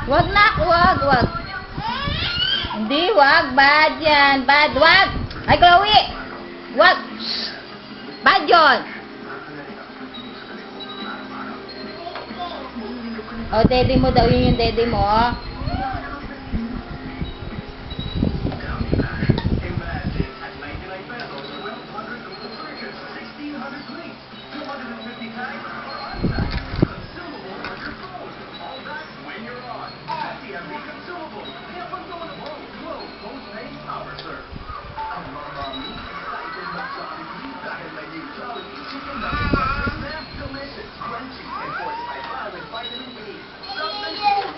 Wag na, wag. Hindi, wag. Bad yan. Bad, wag. Ay, Chloe. Wag. Shh. Bad yun. O, daddy mo daw. Yun yung daddy mo.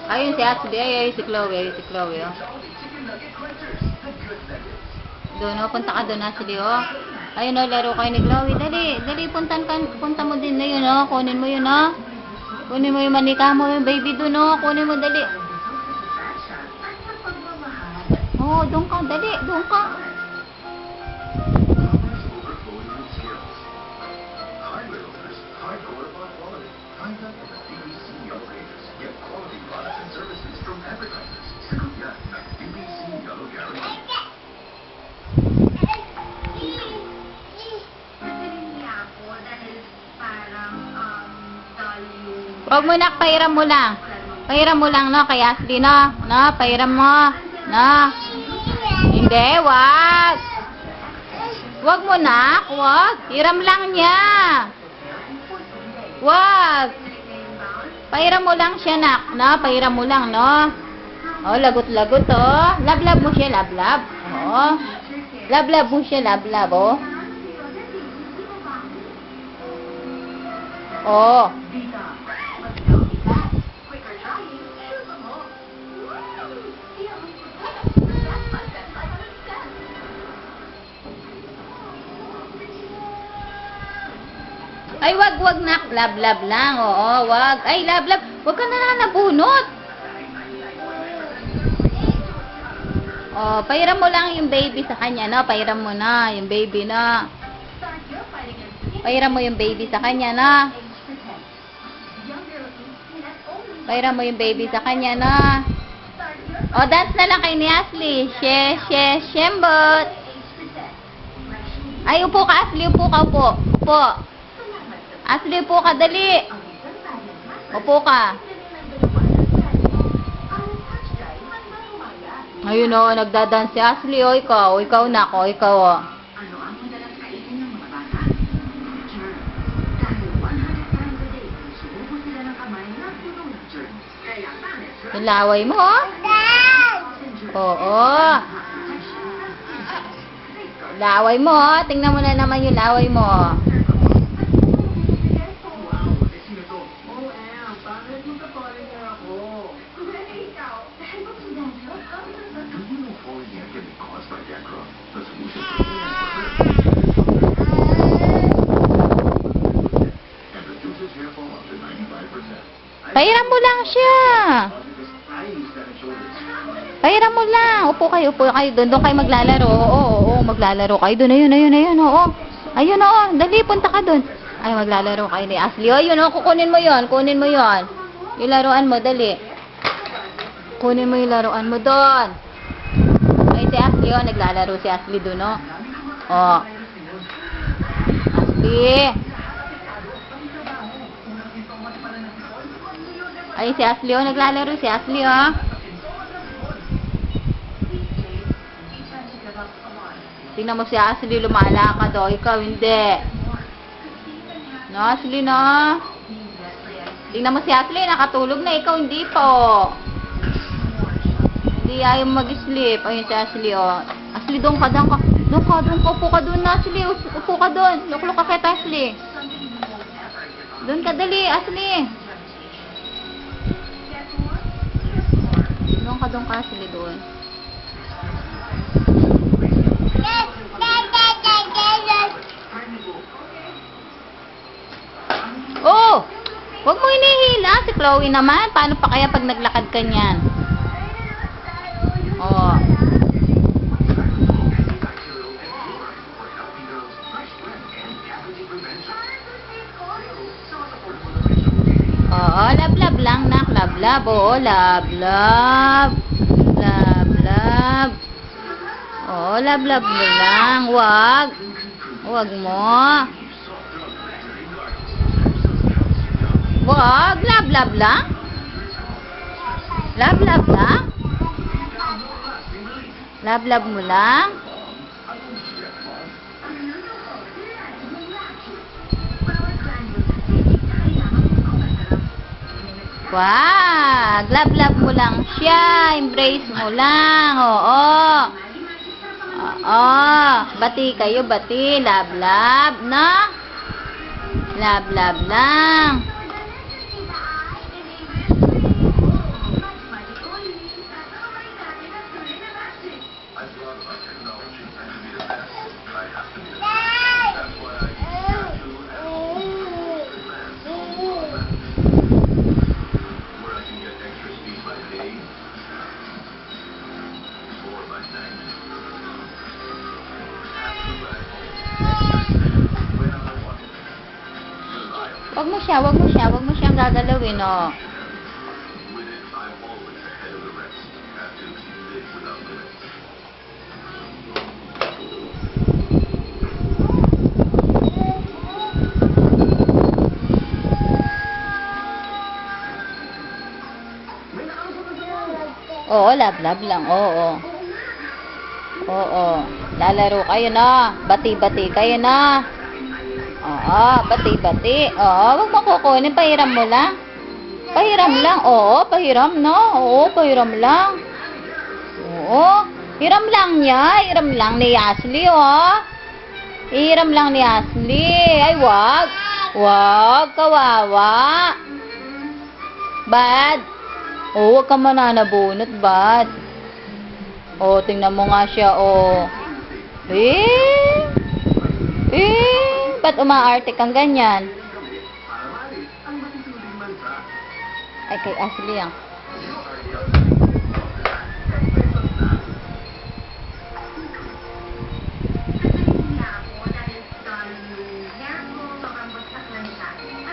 Ayun si Ashley, ayun si Chloe, oh. Doon, oh, punta ka doon, Ashley, oh. Ayun, oh, laro kayo ni Chloe. Dali, punta mo din na yun, oh. Kunin mo yun, oh. Kunin mo yung manika mo, yung baby doon, oh. Kunin mo, dali. Oh, doon ka, dali, doon ka. Huwag mo na, pahiram mo lang. Pahiram mo lang, no, kay Ashley, no? No, pahiram mo. No. Hindi, wag. Wag mo na, wag. Hiram lang niya. Wag. Pahiram mo lang siya, nak. No, pahiram mo lang, no? Oh, lagot-lagot, oh. Lablab mo siya, lablab. Oh. Lablab mo siya, lablab, oh. Oh. Ay, wag nak. Lablab lang. Oo, wag. Ay, lablab. Wag ka na nabunot. Oh, pahiram mo lang yung baby sa kanya, no? Pahiram mo na yung baby, no? Pahiram mo yung baby sa kanya, no? Pahiram mo yung baby sa kanya, no? Oh, dance na lang kay ni Ashley. Shembot. Ay, upo ka, Ashley. Upo ka, upo. Upo. Ashley, upo ka, dali. Upo ka. Ayun, o, nagdadance si Ashley, o, ikaw. Ikaw na ako, ikaw, o. Yung laway mo, o. Oo. Laway mo, o. Tingnan mo na naman yung laway mo, o. Pahiram mo lang siya. Pahiram mo lang. Upo kayo doon. Doon kayo maglalaro. Oo, maglalaro kayo doon. Ayun, oo. Ayun, oo. Dali, punta ka doon. Ay, maglalaro kayo ni Ashley. Ayun, oo, kunin mo yon. Yung laruan mo, dali. Kunin mo yung laruan mo doon. Ay, si Ashley, oh. Naglalaro si Ashley doon, oh. Oh. Ashley. Ay, si Ashley, oh. Naglalaro si Ashley, oh. Tingnan mo si Ashley, lumalakad, oh. Ikaw, hindi. No, Ashley, no? Tingnan mo si Ashley, nakatulog na. Ikaw, hindi po. Hindi ayaw mag-sleep. Ayun si Ashley, oh. Ashley, doon ka. Upo ka doon, Ashley. Upo ka doon. Lukluk ka kita, Ashley. Doon ka, dali, Ashley. Doon ka, Ashley, doon. Oh! Huwag mo hinihila. Si Chloe naman. Paano pa kaya pag naglakad ka niyan? Oh. Oo. Oh, lablab lang, nak. Lablab. Oo, lablab. Lablab. Oo, lablab mo lang. Wag. Wag mo. Wag. Lablab lang. Lablab lang. Lablab mo lang. Wag. Lablab mo lang siya. Embrace mo lang. Oo. Oo. Bati kayo, bati. Lablab, na? Lablab lang. Wag mo siya, wag mo siya, wag mo siyang gagalawin, oh. Oo, lablab lang, oo. Oo. Lalaro kayo na. Bati-bati kayo na. Oo, bati-bati. Oo, wag mo kukunin. Pahiram mo lang. Pahiram lang. Oo, pahiram na. Oo, pahiram lang. Oo. Hiram lang niya. Hiram lang ni Ashley, oh. Hiram lang ni Ashley. Ay, wag. Wag, kawawa. Bad. Oo, wag ka mananabunot, bad. Oo, tingnan mo nga siya, oh. Ba't umaarte kang ganyan? Ay, kay Ashley yan.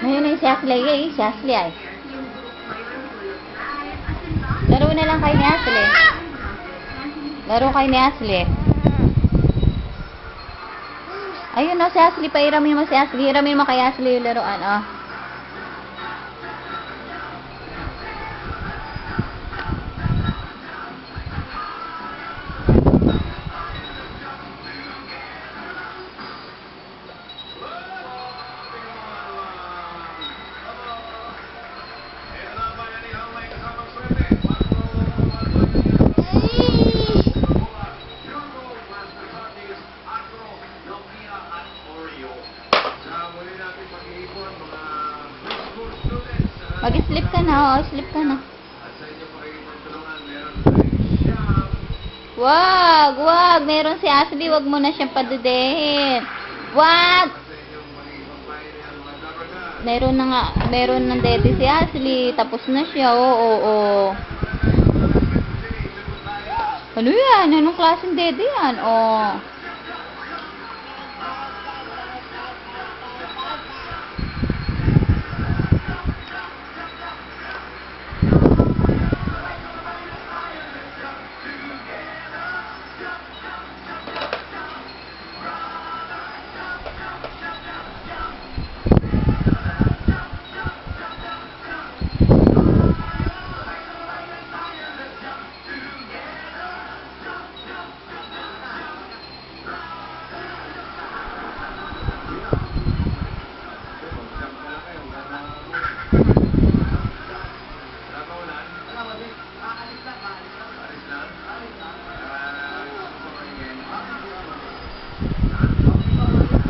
Ngayon ay si Ashley, si Ashley ay. Laro na lang kayo ni Ashley. Laro kayo ni Ashley. Ayun na si Ashley, pairamin mo si Ashley. Hiramin mo kay Ashley yung laruan, oh. Mag-sleep ka na, oh. Sleep ka na. Wag, wag. Meron si Ashley. Wag mo na siyang padudehin. Wag! Meron na nga. Meron ng dede si Ashley. Tapos na siya. Oo. Ano yan? Anong klaseng dede yan? Oh.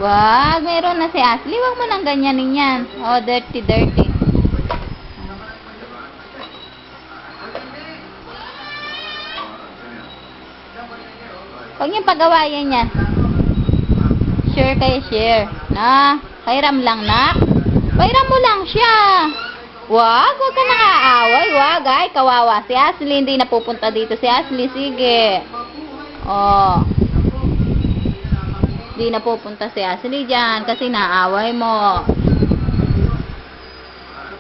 Wag, meron na si Ashley. Wag mo nang ganyanin yan. Oh, dirty, dirty. Huwag niyong pagawayan yan. Share kayo, share. Na, pahiram lang, nak. Pahiram mo lang siya. Wag ka nakaaway. Wag, ay, kawawa. Si Ashley, hindi napupunta dito si Ashley. Sige. Oh. Hindi na pupunta si Ashley dyan kasi naaway mo.